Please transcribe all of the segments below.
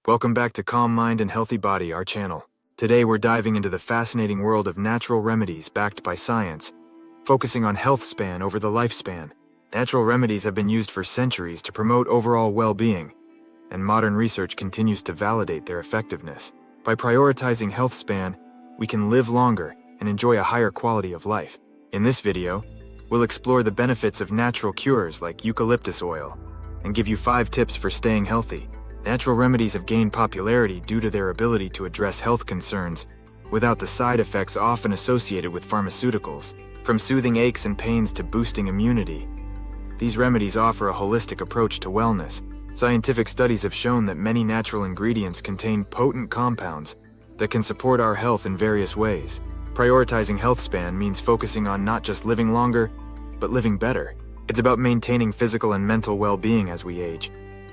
Welcome back to Calm Mind and Healthy Body, our channel. Today we're diving into the fascinating world of natural remedies backed by science, focusing on health span over the lifespan. Natural remedies have been used for centuries to promote overall well-being, and modern research continues to validate their effectiveness. By prioritizing health span, we can live longer and enjoy a higher quality of life. In this video, we'll explore the benefits of natural cures like eucalyptus oil and give you 5 tips for staying healthy. Natural remedies have gained popularity due to their ability to address health concerns without the side effects often associated with pharmaceuticals. From soothing aches and pains to boosting immunity, these remedies offer a holistic approach to wellness. Scientific studies have shown that many natural ingredients contain potent compounds that can support our health in various ways. Prioritizing health span means focusing on not just living longer, but living better. It's about maintaining physical and mental well-being as we age,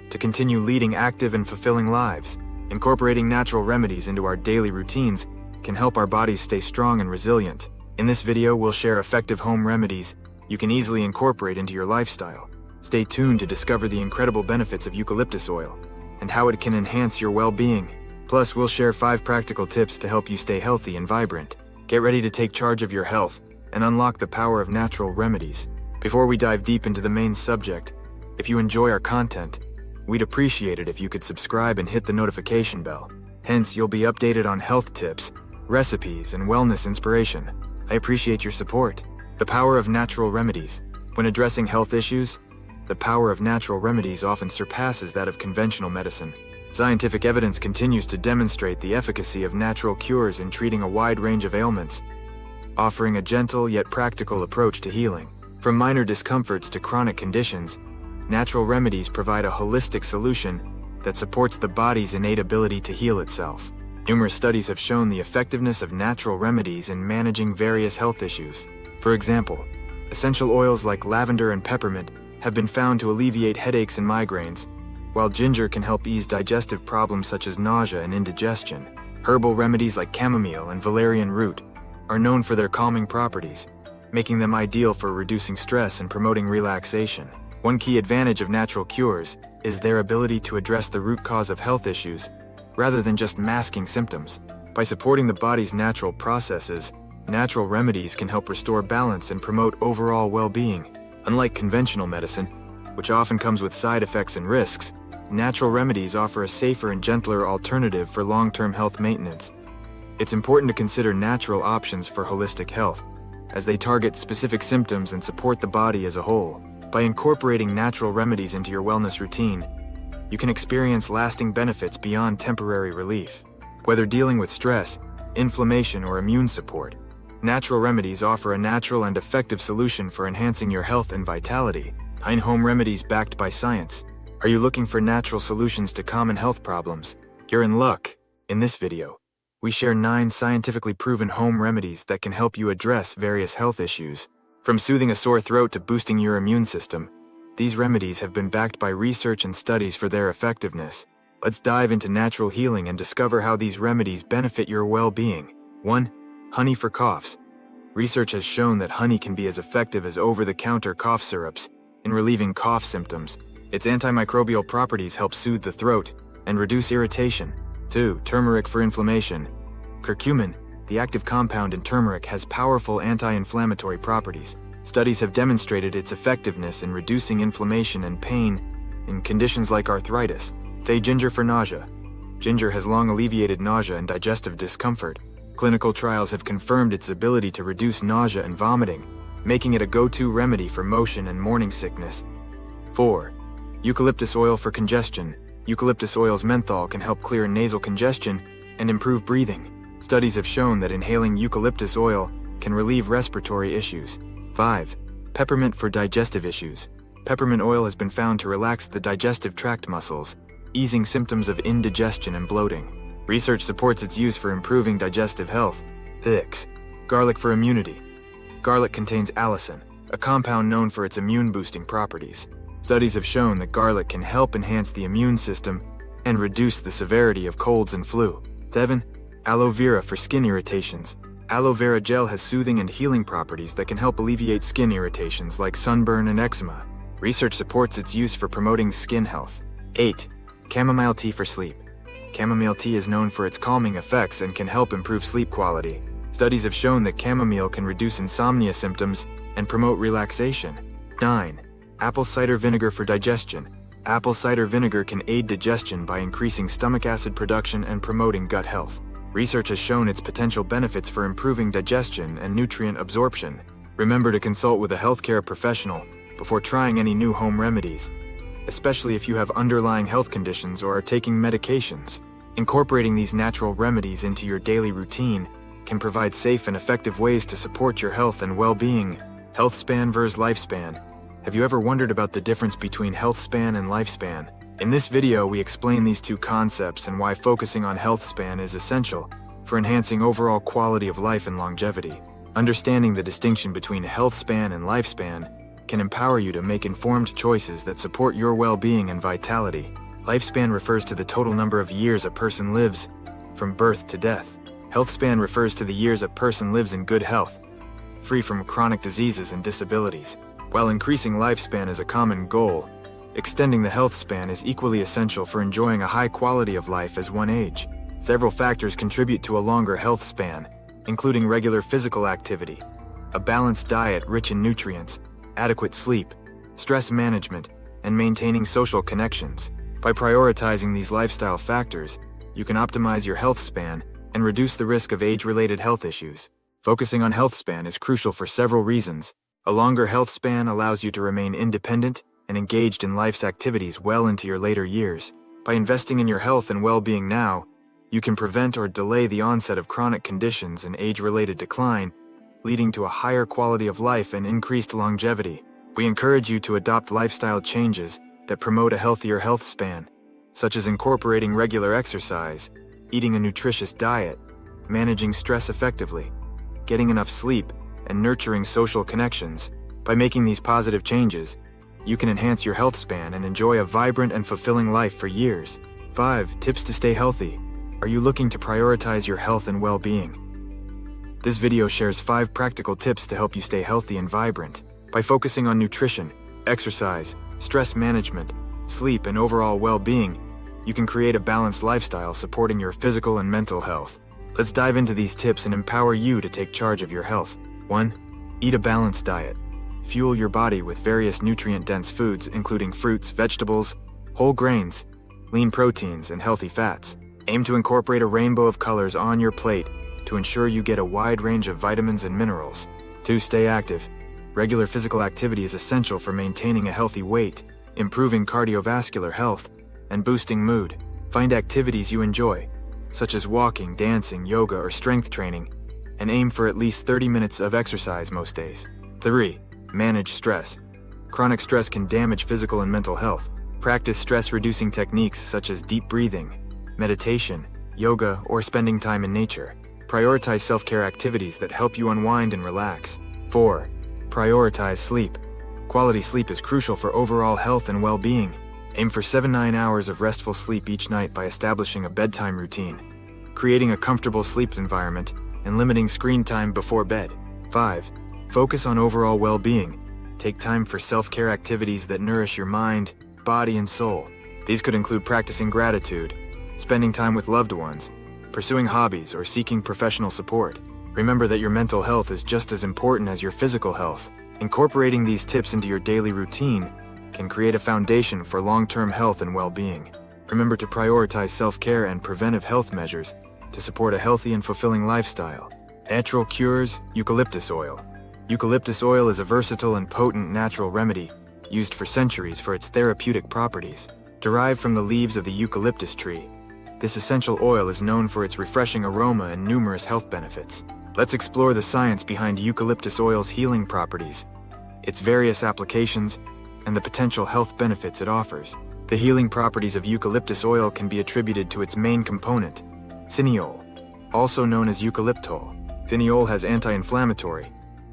to continue leading active and fulfilling lives. Incorporating natural remedies into our daily routines can help our bodies stay strong and resilient. In this video, we'll share effective home remedies you can easily incorporate into your lifestyle. Stay tuned to discover the incredible benefits of eucalyptus oil and how it can enhance your well-being. Plus, we'll share 5 practical tips to help you stay healthy and vibrant. Get ready to take charge of your health and unlock the power of natural remedies. Before we dive deep into the main subject, if you enjoy our content, we'd appreciate it if you could subscribe and hit the notification bell. Hence, you'll be updated on health tips, recipes, and wellness inspiration. I appreciate your support. The power of natural remedies. When addressing health issues, the power of natural remedies often surpasses that of conventional medicine. Scientific evidence continues to demonstrate the efficacy of natural cures in treating a wide range of ailments, offering a gentle yet practical approach to healing. From minor discomforts to chronic conditions, natural remedies provide a holistic solution that supports the body's innate ability to heal itself. Numerous studies have shown the effectiveness of natural remedies in managing various health issues. For example, essential oils like lavender and peppermint have been found to alleviate headaches and migraines, while ginger can help ease digestive problems such as nausea and indigestion. Herbal remedies like chamomile and valerian root are known for their calming properties, making them ideal for reducing stress and promoting relaxation. One key advantage of natural cures is their ability to address the root cause of health issues, rather than just masking symptoms. By supporting the body's natural processes, natural remedies can help restore balance and promote overall well-being. Unlike conventional medicine, which often comes with side effects and risks, natural remedies offer a safer and gentler alternative for long-term health maintenance. It's important to consider natural options for holistic health, as they target specific symptoms and support the body as a whole. By incorporating natural remedies into your wellness routine, you can experience lasting benefits beyond temporary relief. Whether dealing with stress, inflammation, or immune support, natural remedies offer a natural and effective solution for enhancing your health and vitality. 9 home remedies backed by science. Are you looking for natural solutions to common health problems? You're in luck. In this video, we share 9 scientifically proven home remedies that can help you address various health issues. From soothing a sore throat to boosting your immune system, these remedies have been backed by research and studies for their effectiveness. Let's dive into natural healing and discover how these remedies benefit your well-being. 1. Honey for coughs. Research has shown that honey can be as effective as over-the-counter cough syrups in relieving cough symptoms. Its antimicrobial properties help soothe the throat and reduce irritation. 2. Turmeric for inflammation. Curcumin, the active compound in turmeric, has powerful anti-inflammatory properties. Studies have demonstrated its effectiveness in reducing inflammation and pain in conditions like arthritis. 3. Ginger for nausea. Ginger has long alleviated nausea and digestive discomfort. Clinical trials have confirmed its ability to reduce nausea and vomiting, making it a go-to remedy for motion and morning sickness. 4. Eucalyptus oil for congestion. Eucalyptus oil's menthol can help clear nasal congestion and improve breathing. Studies have shown that inhaling eucalyptus oil can relieve respiratory issues. 5. Peppermint for digestive issues. Peppermint oil has been found to relax the digestive tract muscles, easing symptoms of indigestion and bloating. Research supports its use for improving digestive health. 6. Garlic for immunity. Garlic contains allicin, a compound known for its immune-boosting properties. Studies have shown that garlic can help enhance the immune system and reduce the severity of colds and flu. 7. Aloe vera for skin irritations. Aloe vera gel has soothing and healing properties that can help alleviate skin irritations like sunburn and eczema. Research supports its use for promoting skin health. 8. Chamomile tea for sleep. Chamomile tea is known for its calming effects and can help improve sleep quality. Studies have shown that chamomile can reduce insomnia symptoms and promote relaxation. 9. Apple cider vinegar for digestion. Apple cider vinegar can aid digestion by increasing stomach acid production and promoting gut health. Research has shown its potential benefits for improving digestion and nutrient absorption. Remember to consult with a healthcare professional before trying any new home remedies, especially if you have underlying health conditions or are taking medications. Incorporating these natural remedies into your daily routine can provide safe and effective ways to support your health and well-being. Health span versus lifespan. Have you ever wondered about the difference between health span and lifespan? In this video, we explain these two concepts and why focusing on health span is essential for enhancing overall quality of life and longevity. Understanding the distinction between health span and lifespan can empower you to make informed choices that support your well-being and vitality. Lifespan refers to the total number of years a person lives from birth to death. Health span refers to the years a person lives in good health, free from chronic diseases and disabilities. While increasing lifespan is a common goal, extending the health span is equally essential for enjoying a high quality of life as one age. Several factors contribute to a longer health span, including regular physical activity, a balanced diet rich in nutrients, adequate sleep, stress management, and maintaining social connections. By prioritizing these lifestyle factors, you can optimize your health span and reduce the risk of age-related health issues. Focusing on health span is crucial for several reasons. A longer health span allows you to remain independent and engaged in life's activities well into your later years. By investing in your health and well-being now, you can prevent or delay the onset of chronic conditions and age-related decline, leading to a higher quality of life and increased longevity. We encourage you to adopt lifestyle changes that promote a healthier health span, such as incorporating regular exercise, eating a nutritious diet, managing stress effectively, getting enough sleep, and nurturing social connections. By making these positive changes, you can enhance your health span and enjoy a vibrant and fulfilling life for years. 5. Tips to stay healthy. Are you looking to prioritize your health and well-being? This video shares 5 practical tips to help you stay healthy and vibrant. By focusing on nutrition, exercise, stress management, sleep, and overall well-being, you can create a balanced lifestyle supporting your physical and mental health. Let's dive into these tips and empower you to take charge of your health. 1. Eat a balanced diet. Fuel your body with various nutrient-dense foods, including fruits, vegetables, whole grains, lean proteins, and healthy fats. Aim to incorporate a rainbow of colors on your plate to ensure you get a wide range of vitamins and minerals. 2. Stay active. Regular physical activity is essential for maintaining a healthy weight, improving cardiovascular health, and boosting mood. Find activities you enjoy, such as walking, dancing, yoga, or strength training, and aim for at least 30 minutes of exercise most days. 3. Manage stress. Chronic stress can damage physical and mental health. Practice stress-reducing techniques such as deep breathing, meditation, yoga, or spending time in nature. Prioritize self-care activities that help you unwind and relax. 4. Prioritize sleep. Quality sleep is crucial for overall health and well-being. Aim for 7-9 hours of restful sleep each night by establishing a bedtime routine, creating a comfortable sleep environment, and limiting screen time before bed. 5. Focus on overall well-being. Take time for self-care activities that nourish your mind, body, and soul. These could include practicing gratitude, spending time with loved ones, pursuing hobbies, or seeking professional support. Remember that your mental health is just as important as your physical health. Incorporating these tips into your daily routine can create a foundation for long-term health and well-being. Remember to prioritize self-care and preventive health measures to support a healthy and fulfilling lifestyle. Natural cures. Eucalyptus oil. Eucalyptus oil is a versatile and potent natural remedy used for centuries for its therapeutic properties. Derived from the leaves of the eucalyptus tree, this essential oil is known for its refreshing aroma and numerous health benefits. Let's explore the science behind eucalyptus oil's healing properties, its various applications, and the potential health benefits it offers. The healing properties of eucalyptus oil can be attributed to its main component, cineole, also known as eucalyptol. Cineole has anti-inflammatory,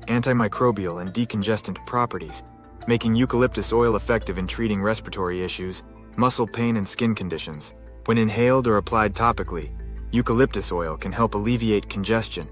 antimicrobial, and decongestant properties, making eucalyptus oil effective in treating respiratory issues, muscle pain, and skin conditions. When inhaled or applied topically, eucalyptus oil can help alleviate congestion,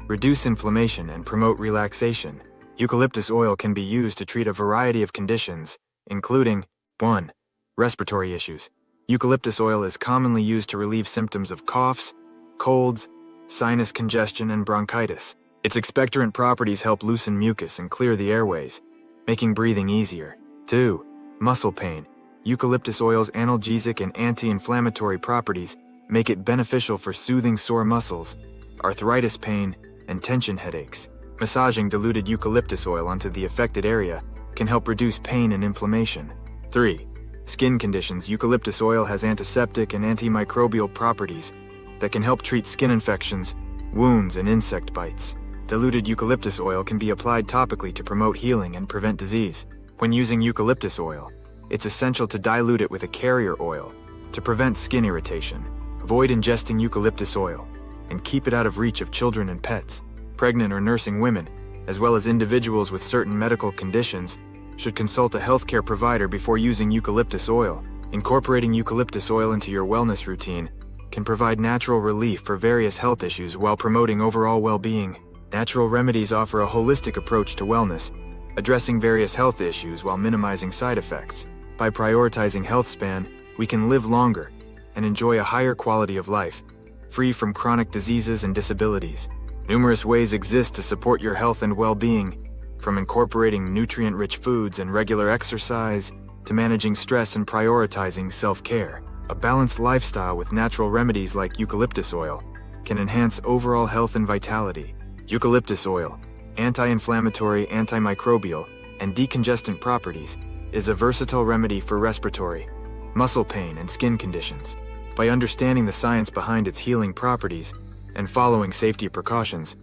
reduce inflammation, and promote relaxation. Eucalyptus oil can be used to treat a variety of conditions, including 1. Respiratory issues. Eucalyptus oil is commonly used to relieve symptoms of coughs, colds, sinus congestion, and bronchitis. Its expectorant properties help loosen mucus and clear the airways, making breathing easier. 2. Muscle pain. Eucalyptus oil's analgesic and anti-inflammatory properties make it beneficial for soothing sore muscles, arthritis pain, and tension headaches. Massaging diluted eucalyptus oil onto the affected area can help reduce pain and inflammation. 3. Skin conditions. Eucalyptus oil has antiseptic and antimicrobial properties that can help treat skin infections, wounds, and insect bites. Diluted eucalyptus oil can be applied topically to promote healing and prevent disease. When using eucalyptus oil, it's essential to dilute it with a carrier oil to prevent skin irritation. Avoid ingesting eucalyptus oil and keep it out of reach of children and pets. Pregnant or nursing women, as well as individuals with certain medical conditions, should consult a healthcare provider before using eucalyptus oil. Incorporating eucalyptus oil into your wellness routine can provide natural relief for various health issues while promoting overall well-being. Natural remedies offer a holistic approach to wellness, addressing various health issues while minimizing side effects. By prioritizing health span, we can live longer and enjoy a higher quality of life, free from chronic diseases and disabilities. Numerous ways exist to support your health and well-being, from incorporating nutrient-rich foods and regular exercise to managing stress and prioritizing self-care. A balanced lifestyle with natural remedies like eucalyptus oil can enhance overall health and vitality. Eucalyptus oil, anti-inflammatory, antimicrobial, and decongestant properties, is a versatile remedy for respiratory, muscle pain, and skin conditions. By understanding the science behind its healing properties and following safety precautions,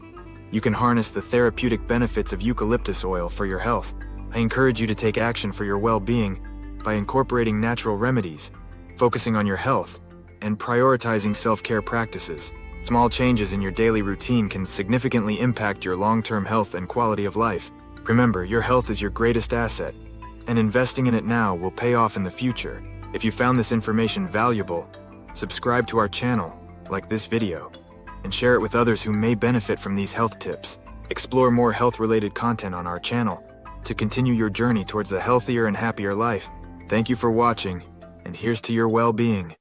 you can harness the therapeutic benefits of eucalyptus oil for your health. I encourage you to take action for your well-being by incorporating natural remedies, focusing on your health, and prioritizing self-care practices. Small changes in your daily routine can significantly impact your long-term health and quality of life. Remember, your health is your greatest asset, and investing in it now will pay off in the future. If you found this information valuable, subscribe to our channel, like this video, and share it with others who may benefit from these health tips. Explore more health-related content on our channel to continue your journey towards a healthier and happier life. Thank you for watching, and here's to your well-being.